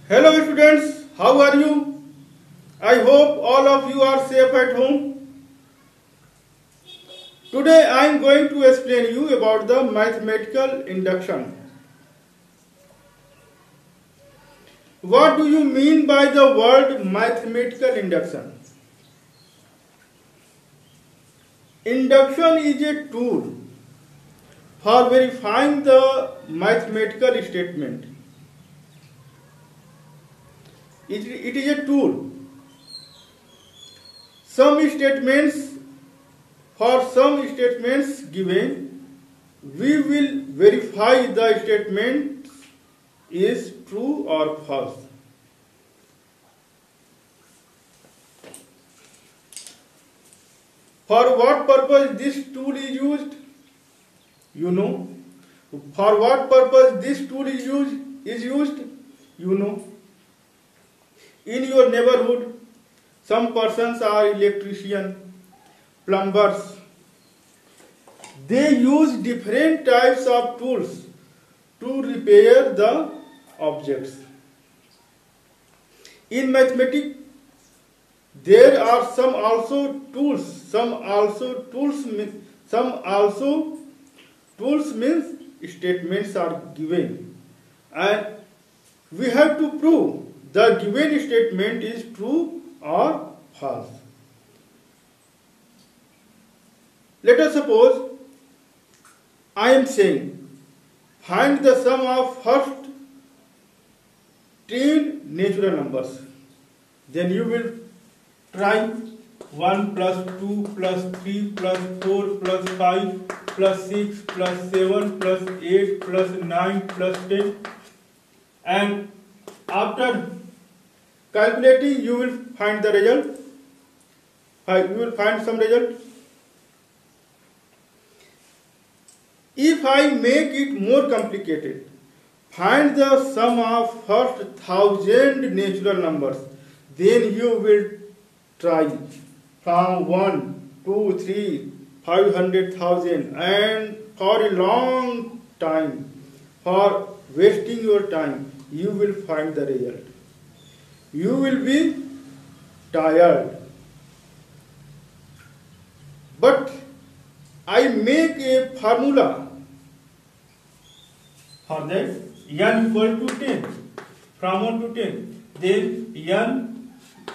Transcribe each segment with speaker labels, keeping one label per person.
Speaker 1: Hello students, how are you? I hope all of you are safe at home. Today I am going to explain you about the mathematical induction. What do you mean by the word mathematical induction? Induction is a tool for verifying the mathematical statement. It is a tool. For some statements given, we will verify the statement is true or false. For what purpose this tool is used? You know. For what purpose this tool is used? You know. In your neighborhood, some persons are electricians, plumbers. They use different types of tools to repair the objects. In mathematics, there are some tools means statements are given, and we have to prove the given statement is true or false. Let us suppose I am saying find the sum of first 10 natural numbers. Then you will try 1 plus 2 plus 3 plus 4 plus 5 plus 6 plus 7 plus 8 plus 9 plus 10, and after calculating you will find the result. You will find some result. If I make it more complicated, find the sum of first 1000 natural numbers. Then you will try from 1, 2, 3, 500,000, and for a long time, for wasting your time, you will find the result. You will be tired. But I make a formula for that. N equal to 10. From 1 to 10. Then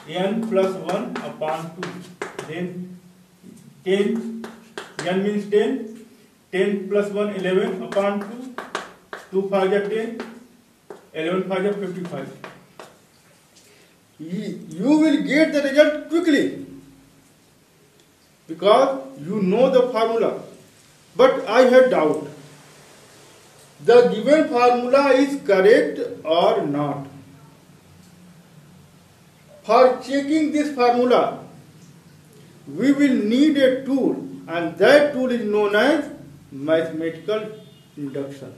Speaker 1: n plus 1 upon 2. Then 10. N means 10. 10 plus 1, 11 upon 2. 2 5 are 10. 11 5 are 55. You will get the result quickly because you know the formula. But I have doubt. The given formula is correct or not. For checking this formula, we will need a tool, and that tool is known as mathematical induction.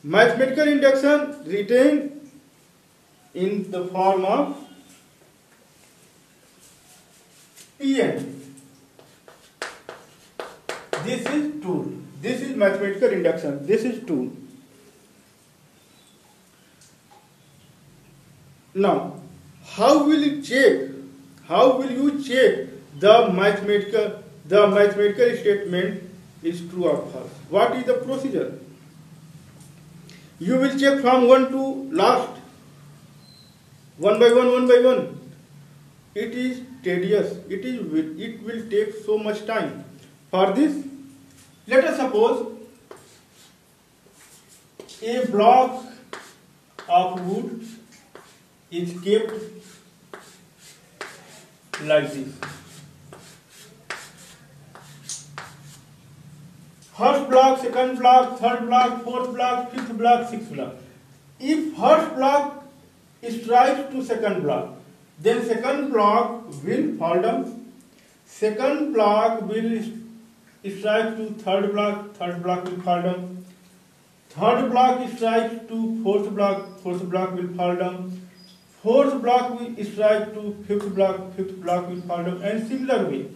Speaker 1: Mathematical induction written in the form of Pn. This is tool. This is mathematical induction. This is tool. Now, how will you check? How will you check the mathematical statement is true or false? What is the procedure? You will check from 1 to last. One by one. It is tedious. It will take so much time. For this, let us suppose a block of wood is kept like this. First block, second block, third block, fourth block, fifth block, sixth block. If first block strikes to second block, then second block will fall down. Second block will strike to third block will fall down. Third block strikes to fourth block will fall down. Fourth block will strike to fifth block will fall down. And similar way,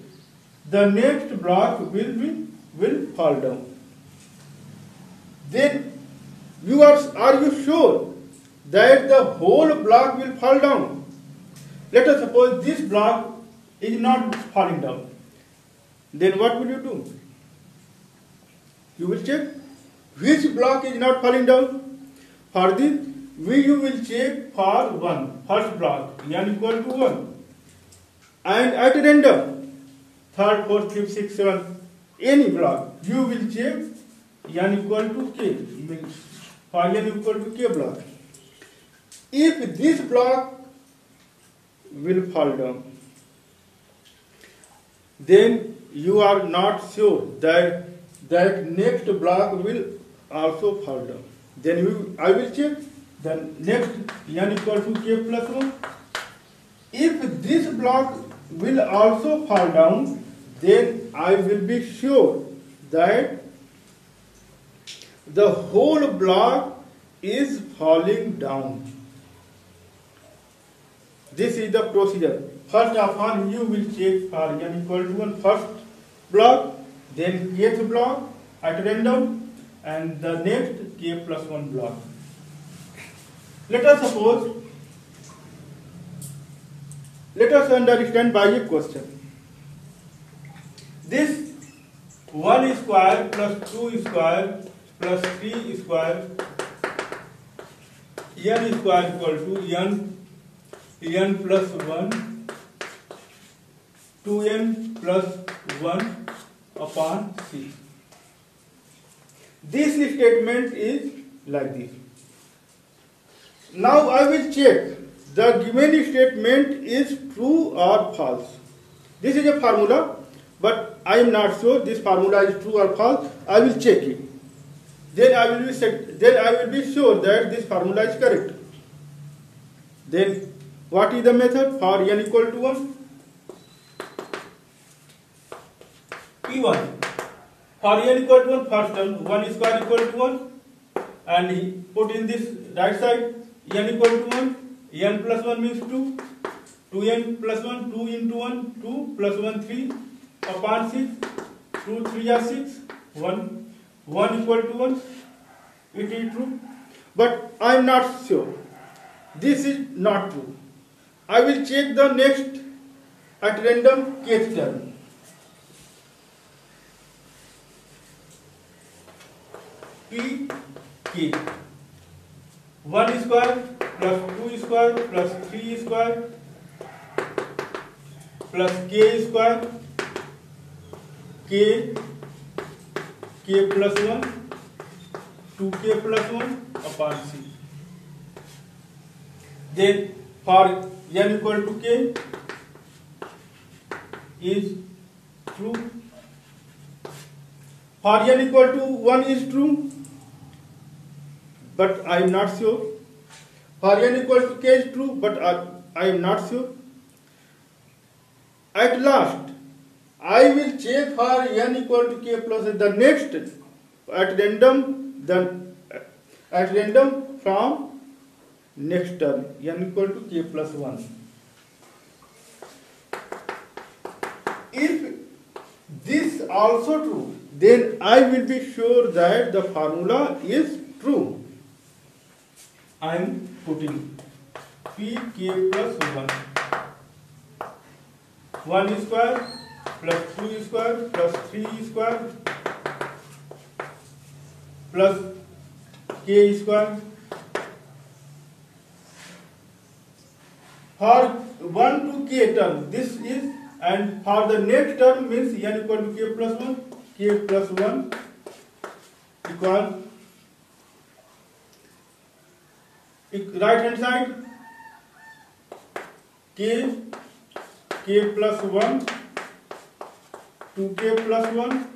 Speaker 1: the next block will fall down. Then are you sure that the whole block will fall down. Let us suppose this block is not falling down. Then what will you do? You will check which block is not falling down. For this, you will check for first block, n equal to 1. And at random, third, fourth, fifth, sixth, seventh, any block, you will check n equal to k, for n equal to k block. If this block will fall down, then you are not sure that next block will also fall down. Then I will check the next n equal to k plus 1. If this block will also fall down, then I will be sure that the whole block is falling down. This is the procedure. First of all, you will check for n equal to 1 first block, then kth block at random, and the next k plus 1 block. Let us understand by a question. This 1 square plus 2 square plus 3 square n square equal to n plus 1 2n plus 1 upon 6. This statement is like this. Now I will check the given statement is true or false. This is a formula, but I am not sure this formula is true or false. I will check it. Then I will be sure that this formula is correct. Then what is the method for n equal to 1? P1. For n equal to 1, first term 1 square equal to 1, and he put in this right side n equal to 1, n plus 1 means 2, 2n plus 1, 2 into 1, 2 plus 1, 3 upon 6, 2, 3 are 6, 1 equal to 1, it is true. But I am not sure. This is not true. I will check the next at random kth term. P k 1 square plus 2 square plus 3 square plus k square k plus 1 2k plus 1 upon c. Then for n equal to k is true. For n equal to 1 is true, but I am not sure. For n equal to k is true, but I am not sure. At last, I will check for n equal to k plus the next at random from next term n equal to k plus 1. If this also true, then I will be sure that the formula is true. I am putting p k plus 1 square plus 2 square plus 3 square plus k square. For 1 to k term, this is, and for the next term means n equal to k plus 1 equal right hand side k plus 1 2k plus 1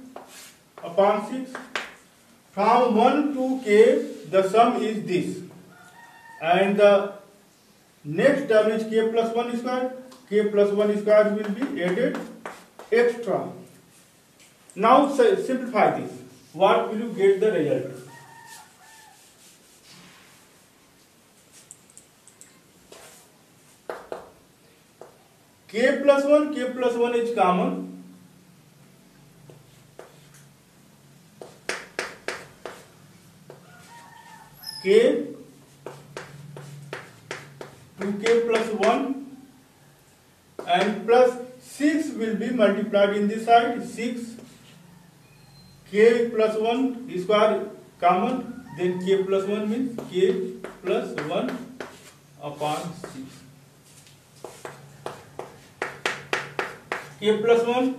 Speaker 1: upon 6. From 1 to k the sum is this, and the next term is k plus 1 square. K plus 1 square will be added extra. Now simplify this. What will you get the result? K plus 1 is common. K 2k plus 1 and plus 6 will be multiplied in this side. 6 k plus 1 square common, then k plus 1 means k plus 1 upon 6. K plus 1,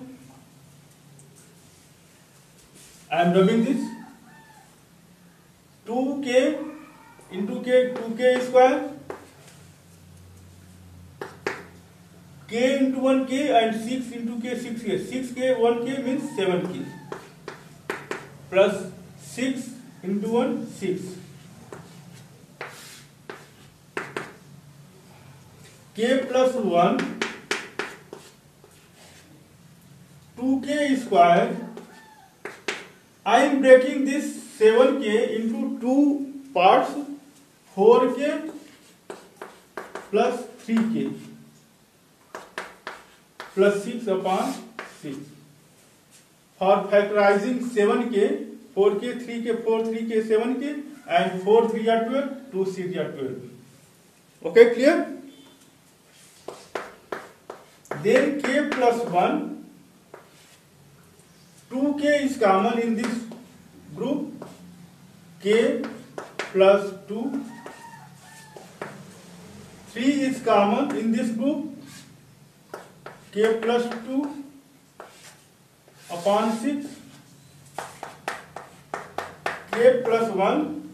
Speaker 1: I am rubbing this. 2k into k, 2k square, k into 1k and 6 into k, 6k. 6k, 1k means 7k. Plus 6 into 1, 6. K plus 1, 2k square. I am breaking this 7k into two parts, 4k plus 3k plus 6 upon 6. For factorizing 7k, 4k, 3k, 4, 3k, 7k and 4, 3 are 12, 2, 6 are 12. Okay, clear? Then k plus 1, 2k is common in this group, k plus 2, 3 is common in this group, k plus 2 upon 6, k plus 1,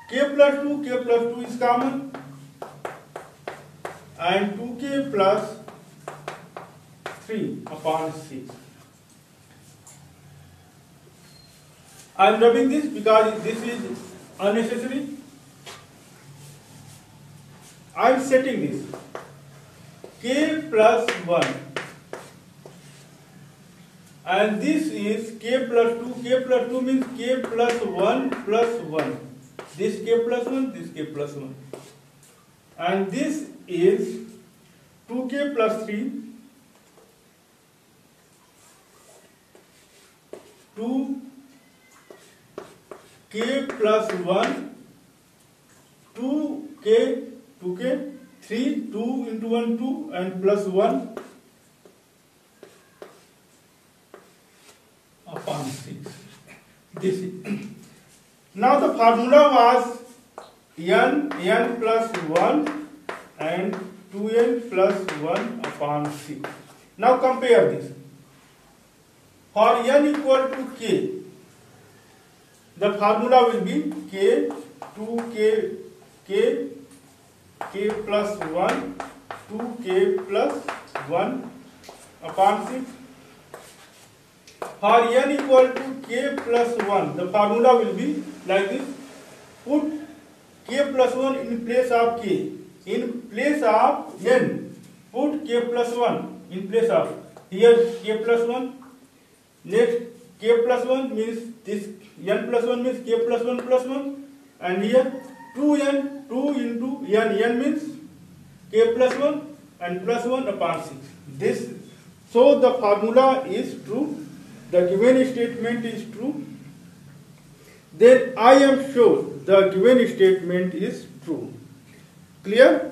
Speaker 1: k plus 2 is common, and 2k plus 3 upon 6. I am rubbing this because this is unnecessary. I am setting this k plus 1 and this is k plus 2. K plus 2 means k plus 1 plus 1. This k plus 1, this k plus 1. And this is 2k plus 3, 2 k plus 1, 2k, 3, 2 into 1, 2 and plus 1 upon 6. This is. Now the formula was n plus 1 and 2n plus 1 upon 6. Now compare this. For n equal to k, the formula will be k, 2k, k plus 1, 2k plus 1 upon 6. For n equal to k plus 1, the formula will be like this. Put k plus 1 in place of k. In place of n, put k plus 1 in place of. Here k plus 1. Next k plus 1 means this n plus 1 means k plus 1 plus 1. And here 2n, 2 into n means k plus 1 and plus 1 upon 6. This, so the formula is true. The given statement is true. Then I am sure the given statement is true. Clear?